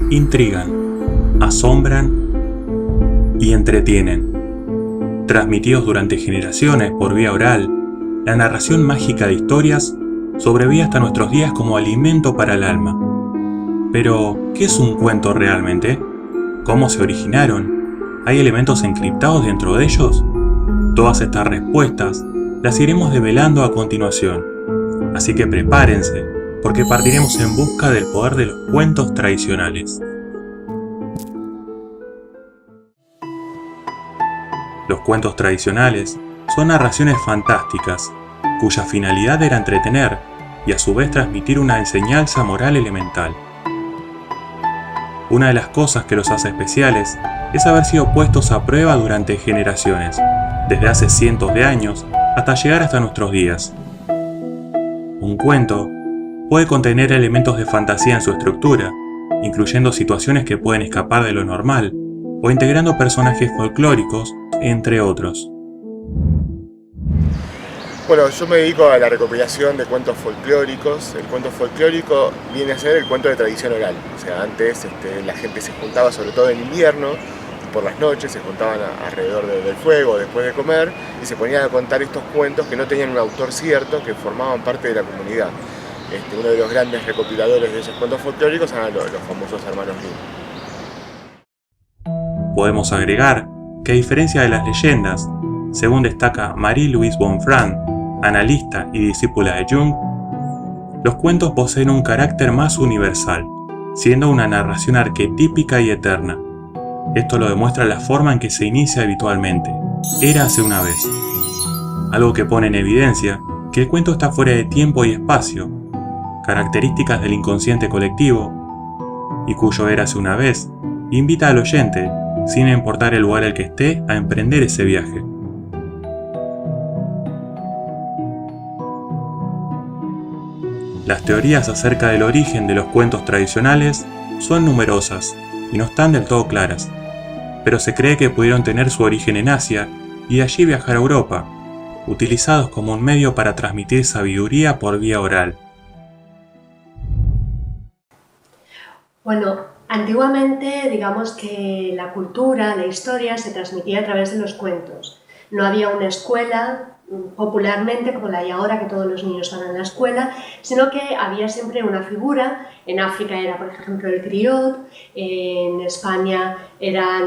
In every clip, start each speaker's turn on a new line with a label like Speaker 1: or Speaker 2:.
Speaker 1: Intrigan, asombran y entretienen. Transmitidos durante generaciones por vía oral, la narración mágica de historias sobrevive hasta nuestros días como alimento para el alma. Pero, ¿qué es un cuento realmente? ¿Cómo se originaron? ¿Hay elementos encriptados dentro de ellos? Todas estas respuestas las iremos develando a continuación. Así que prepárense, porque partiremos en busca del poder de los cuentos tradicionales. Los cuentos tradicionales son narraciones fantásticas, cuya finalidad era entretener y a su vez transmitir una enseñanza moral elemental. Una de las cosas que los hace especiales es haber sido puestos a prueba durante generaciones, desde hace cientos de años hasta llegar hasta nuestros días. Un cuento puede contener elementos de fantasía en su estructura, incluyendo situaciones que pueden escapar de lo normal, o integrando personajes folclóricos, entre otros.
Speaker 2: Bueno, yo me dedico a la recopilación de cuentos folclóricos. El cuento folclórico viene a ser el cuento de tradición oral. O sea, antes la gente se juntaba, sobre todo en invierno, por las noches, se juntaban alrededor del fuego después de comer y se ponían a contar estos cuentos que no tenían un autor cierto, que formaban parte de la comunidad. Uno de los grandes recopiladores de esos cuentos folclóricos eran los famosos hermanos Grimm.
Speaker 1: Podemos agregar que a diferencia de las leyendas, según destaca Marie-Louise Bonfrant, analista y discípula de Jung, los cuentos poseen un carácter más universal, siendo una narración arquetípica y eterna. Esto lo demuestra la forma en que se inicia habitualmente, érase una vez. Algo que pone en evidencia que el cuento está fuera de tiempo y espacio, características del inconsciente colectivo, y cuyo érase una vez invita al oyente, sin importar el lugar al que esté, a emprender ese viaje. Las teorías acerca del origen de los cuentos tradicionales son numerosas y no están del todo claras, pero se cree que pudieron tener su origen en Asia y de allí viajar a Europa, utilizados como un medio para transmitir sabiduría por vía oral.
Speaker 3: Bueno, antiguamente digamos que la cultura, la historia se transmitía a través de los cuentos. No había una escuela popularmente como la hay ahora, que todos los niños van a la escuela, sino que había siempre una figura. En África era, por ejemplo, el griot, en España era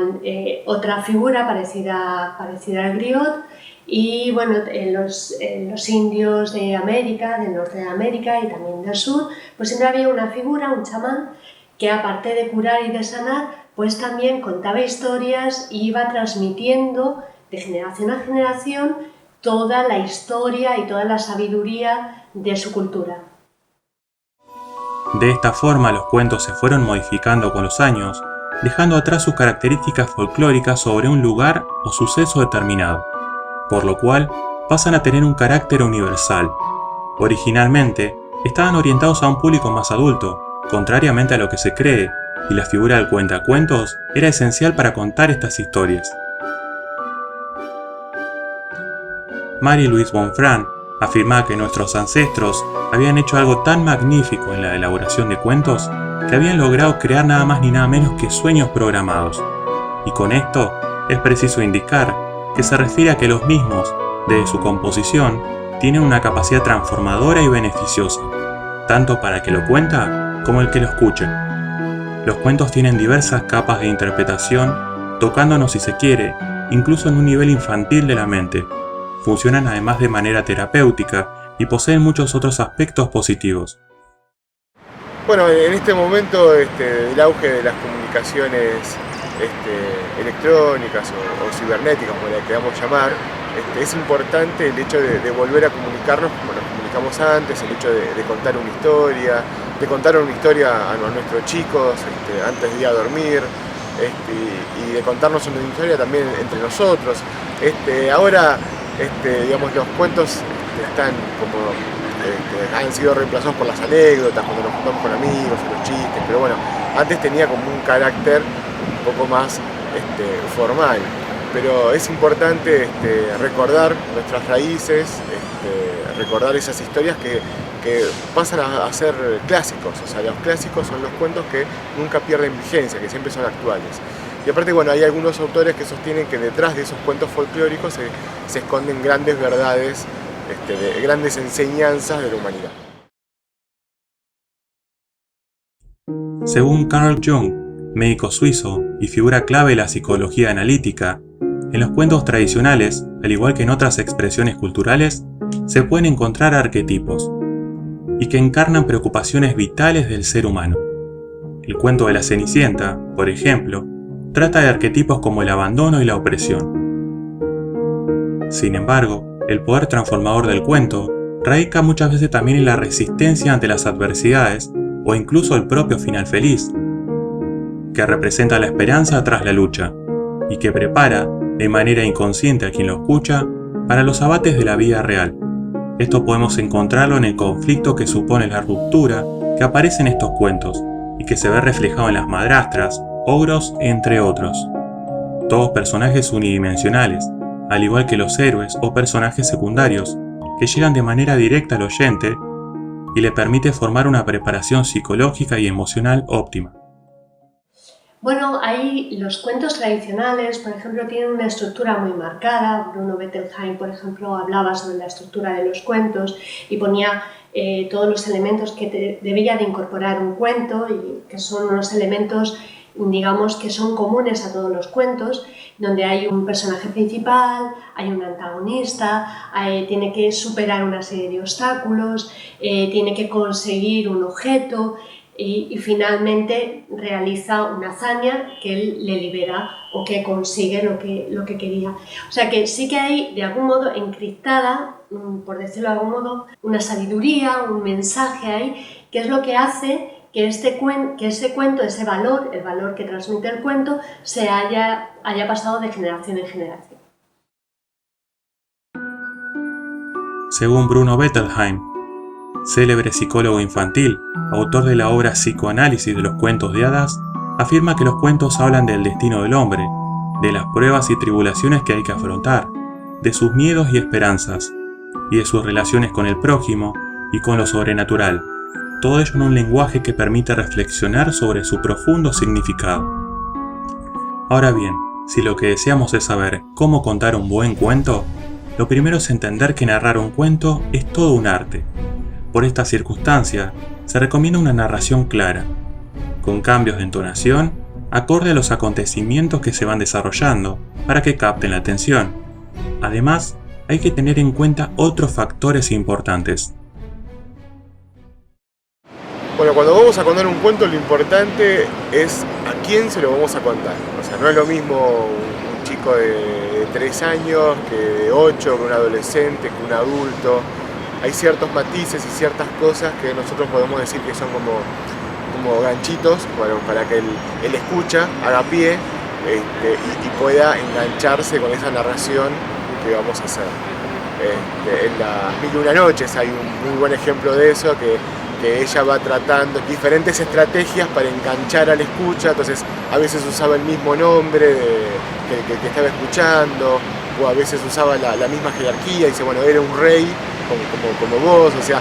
Speaker 3: otra figura parecida al griot, y bueno, en los indios de América, del norte de América y también del sur, pues siempre había una figura, un chamán, que aparte de curar y de sanar, pues también contaba historias y iba transmitiendo de generación a generación toda la historia y toda la sabiduría de su cultura.
Speaker 1: De esta forma los cuentos se fueron modificando con los años, dejando atrás sus características folclóricas sobre un lugar o suceso determinado, por lo cual pasan a tener un carácter universal. Originalmente, estaban orientados a un público más adulto, contrariamente a lo que se cree, y la figura del cuentacuentos era esencial para contar estas historias. Marie-Louise Bonfrant afirma que nuestros ancestros habían hecho algo tan magnífico en la elaboración de cuentos que habían logrado crear nada más ni nada menos que sueños programados. Y con esto es preciso indicar que se refiere a que los mismos, desde su composición, tienen una capacidad transformadora y beneficiosa, tanto para el que lo cuenta como el que lo escuche. Los cuentos tienen diversas capas de interpretación, tocándonos si se quiere, incluso en un nivel infantil de la mente. Funcionan además de manera terapéutica y poseen muchos otros aspectos positivos.
Speaker 2: Bueno, en este momento el auge de las comunicaciones electrónicas o cibernéticas, como la queramos llamar, es importante el hecho de volver a comunicarnos como nos comunicamos antes, el hecho de contar una historia, a nuestros chicos antes de ir a dormir, y de contarnos una historia también entre nosotros. Ahora digamos, los cuentos han sido reemplazados por las anécdotas, cuando nos juntamos con amigos, los chistes, pero bueno, antes tenía como un carácter un poco más formal. Pero es importante recordar nuestras raíces, recordar esas historias que que pasan a ser clásicos. O sea, los clásicos son los cuentos que nunca pierden vigencia, que siempre son actuales. Y aparte, bueno, hay algunos autores que sostienen que detrás de esos cuentos folclóricos se esconden grandes verdades, grandes enseñanzas de la humanidad.
Speaker 1: Según Carl Jung, médico suizo y figura clave de la psicología analítica, en los cuentos tradicionales, al igual que en otras expresiones culturales, se pueden encontrar arquetipos, y que encarnan preocupaciones vitales del ser humano. El cuento de la Cenicienta, por ejemplo, trata de arquetipos como el abandono y la opresión. Sin embargo, el poder transformador del cuento radica muchas veces también en la resistencia ante las adversidades o incluso el propio final feliz, que representa la esperanza tras la lucha y que prepara de manera inconsciente a quien lo escucha para los abates de la vida real. Esto podemos encontrarlo en el conflicto que supone la ruptura que aparece en estos cuentos y que se ve reflejado en las madrastras, ogros, entre otros. Todos personajes unidimensionales, al igual que los héroes o personajes secundarios, que llegan de manera directa al oyente y le permite formar una preparación psicológica y emocional óptima.
Speaker 3: Bueno, ahí los cuentos tradicionales, por ejemplo, tienen una estructura muy marcada. Bruno Bettelheim, por ejemplo, hablaba sobre la estructura de los cuentos y ponía todos los elementos que debía de incorporar un cuento y que son unos elementos, digamos, que son comunes a todos los cuentos, donde hay un personaje principal, hay un antagonista, tiene que superar una serie de obstáculos, tiene que conseguir un objeto y finalmente realiza una hazaña que él le libera o que consigue lo que quería. O sea que sí que hay, de algún modo, encriptada, por decirlo de algún modo, una sabiduría, un mensaje ahí, que es lo que hace que ese cuento, ese valor, el valor que transmite el cuento, se haya pasado de generación en generación.
Speaker 1: Según Bruno Bettelheim, célebre psicólogo infantil, autor de la obra Psicoanálisis de los cuentos de hadas, afirma que los cuentos hablan del destino del hombre, de las pruebas y tribulaciones que hay que afrontar, de sus miedos y esperanzas, y de sus relaciones con el prójimo y con lo sobrenatural. Todo ello en un lenguaje que permite reflexionar sobre su profundo significado. Ahora bien, si lo que deseamos es saber cómo contar un buen cuento, lo primero es entender que narrar un cuento es todo un arte. Por esta circunstancia, se recomienda una narración clara, con cambios de entonación, acorde a los acontecimientos que se van desarrollando, para que capten la atención. Además, hay que tener en cuenta otros factores importantes.
Speaker 2: Bueno, cuando vamos a contar un cuento, lo importante es a quién se lo vamos a contar. O sea, no es lo mismo un chico de 3 años que de 8, que un adolescente, que un adulto. Hay ciertos matices y ciertas cosas que nosotros podemos decir que son como ganchitos para que el escucha haga pie y pueda engancharse con esa narración que vamos a hacer. En las Mil y una Noches hay un muy buen ejemplo de eso, que ella va tratando diferentes estrategias para enganchar al escucha. Entonces a veces usaba el mismo nombre que estaba escuchando, o a veces usaba la misma jerarquía y dice, bueno, era un rey como vos. O sea,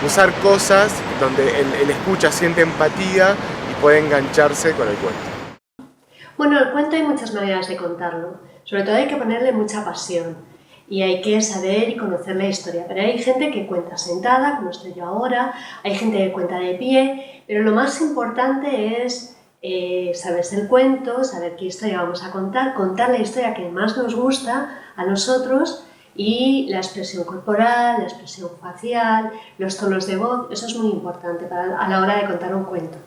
Speaker 2: usar cosas donde el escucha siente empatía y puede engancharse con el cuento.
Speaker 3: Bueno, el cuento hay muchas maneras de contarlo, sobre todo hay que ponerle mucha pasión y hay que saber y conocer la historia, pero hay gente que cuenta sentada, como estoy yo ahora, hay gente que cuenta de pie, pero lo más importante es saberse el cuento, saber qué historia vamos a contar la historia que más nos gusta a nosotros y la expresión corporal, la expresión facial, los tonos de voz, eso es muy importante a la hora de contar un cuento.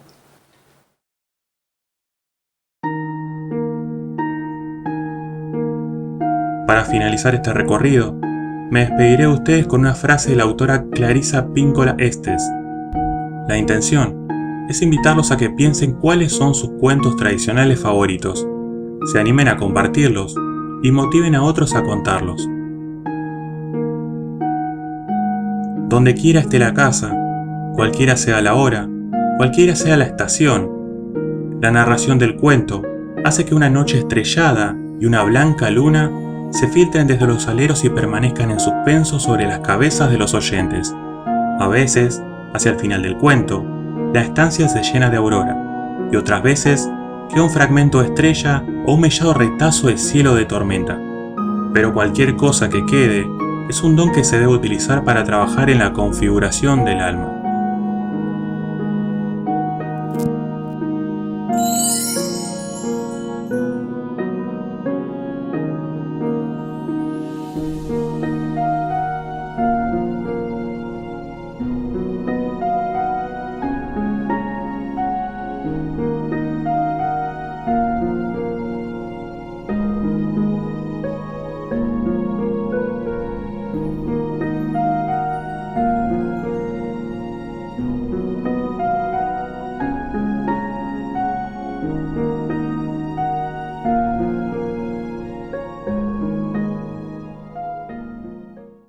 Speaker 1: Para finalizar este recorrido, me despediré de ustedes con una frase de la autora Clarissa Pinkola Estes. La intención es invitarlos a que piensen cuáles son sus cuentos tradicionales favoritos, se animen a compartirlos y motiven a otros a contarlos. Donde quiera esté la casa, cualquiera sea la hora, cualquiera sea la estación, la narración del cuento hace que una noche estrellada y una blanca luna se filtren desde los aleros y permanezcan en suspenso sobre las cabezas de los oyentes, A veces, hacia el final del cuento, la estancia se llena de aurora, y otras veces queda un fragmento de estrella o un mellado retazo de cielo de tormenta. Pero cualquier cosa que quede es un don que se debe utilizar para trabajar en la configuración del alma.